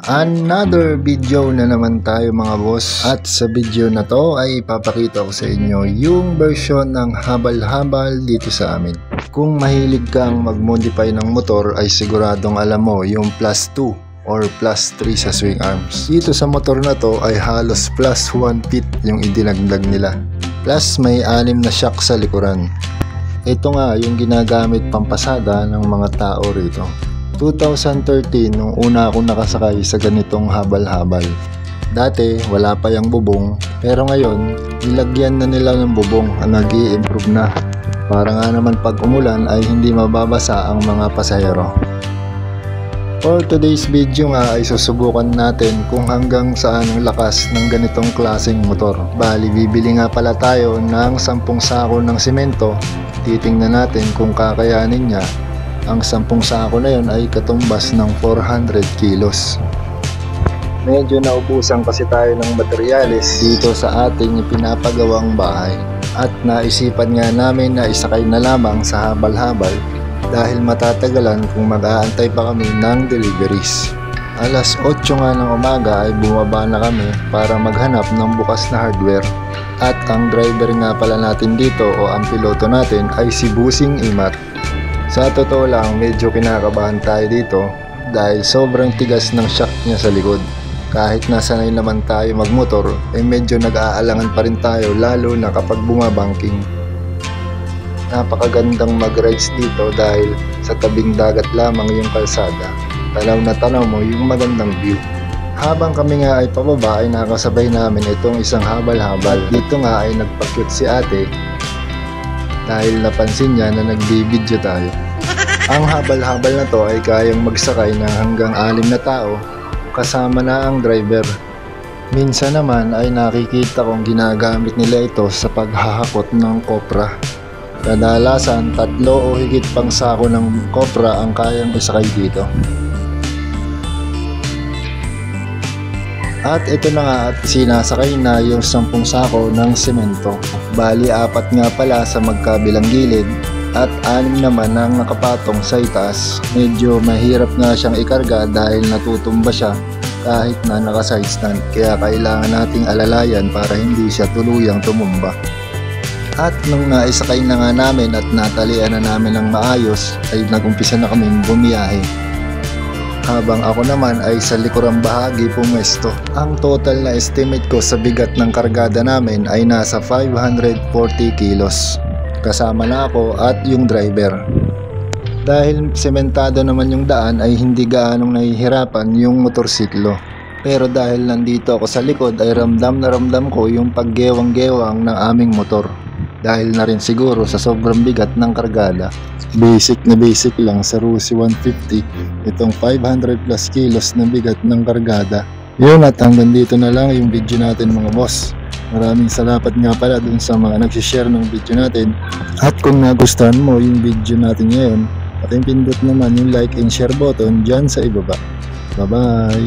Another video na naman tayo mga boss, at sa video na to ay ipapakita ko sa inyo yung version ng habal-habal dito sa amin. Kung mahilig kang mag-modify ng motor ay siguradong alam mo yung plus 2 or plus 3 sa swing arms. Dito sa motor na to ay halos plus 1 feet yung idinagdag nila, plus may 6 na shock sa likuran. Ito nga yung ginagamit pampasada ng mga tao rito. 2013 nung una akong nakasakay sa ganitong habal-habal. Dati wala pa yung bubong, pero ngayon nilagyan na nila ng bubong, nag-i-improve na para nga naman pag umulan ay hindi mababasa ang mga pasahero. For today's video nga ay susubukan natin kung hanggang saan ang lakas ng ganitong klaseng motor. Bali bibili nga pala tayo ng 10 sako ng simento. Titingnan natin kung kakayanin niya. Ang 10 sako na yun ay katumbas ng 400 kilos. Medyo naubusan kasi tayo ng materyales dito sa ating pinapagawang bahay. At naisipan nga namin na isakay na lamang sa habal-habal dahil matatagalan kung mag-aantay pa kami ng deliveries. Alas 8 nga ng umaga ay bumaba na kami para maghanap ng bukas na hardware. At ang driver nga pala natin dito o ang piloto natin ay si Busing Imat. Sa totoo lang, medyo kinakabahan tayo dito dahil sobrang tigas ng shock niya sa likod. Kahit nasanay naman tayo magmotor, ay medyo nag-aalangan pa rin tayo lalo na kapag bumabangking. Napakagandang mag-rides dito dahil sa tabing dagat lamang yung kalsada. Tanaw na tanaw mo yung magandang view. Habang kami nga ay pababa ay nakasabay namin itong isang habal-habal. Dito nga ay nagpa-cute si ate dahil napansin niya na nagbibideo tayo. Ang habal-habal na to ay kayang magsakay ng hanggang 6 na tao kasama na ang driver. Minsan naman ay nakikita kong ginagamit nila ito sa paghahakot ng kopra. Kadalasan 3 o higit pang sako ng kopra ang kayang isakay dito. At ito na nga at sinasakay na yung 10 sako ng semento. Bali 4 nga pala sa magkabilang gilid at 6 naman ang nakapatong sa itaas. Medyo mahirap nga siyang ikarga dahil natutumba siya kahit na naka-side stand. Kaya kailangan nating alalayan para hindi siya tuluyang tumumba. At nung naisakay na nga namin at natalian na namin ng maayos ay nagumpisa na kaming bumiyahe. Habang ako naman ay sa likurang bahagi pumesto. Ang total na estimate ko sa bigat ng kargada namin ay nasa 540 kilos. Kasama na ako at yung driver. Dahil sementado naman yung daan ay hindi gaanong nahihirapan yung motorsiklo. Pero dahil nandito ako sa likod ay ramdam na ramdam ko yung paggewang-gewang ng aming motor. Dahil na rin siguro sa sobrang bigat ng kargada. Basic na basic lang sa Rusi 150 itong 500 plus kilos na bigat ng kargada. Yun, at hanggang dito na lang yung video natin mga boss. Maraming salamat nga pala dun sa mga nagsishare ng video natin. At kung nagustuhan mo yung video natin ngayon, pakipindot naman yung like and share button dyan sa ibaba. Bye bye!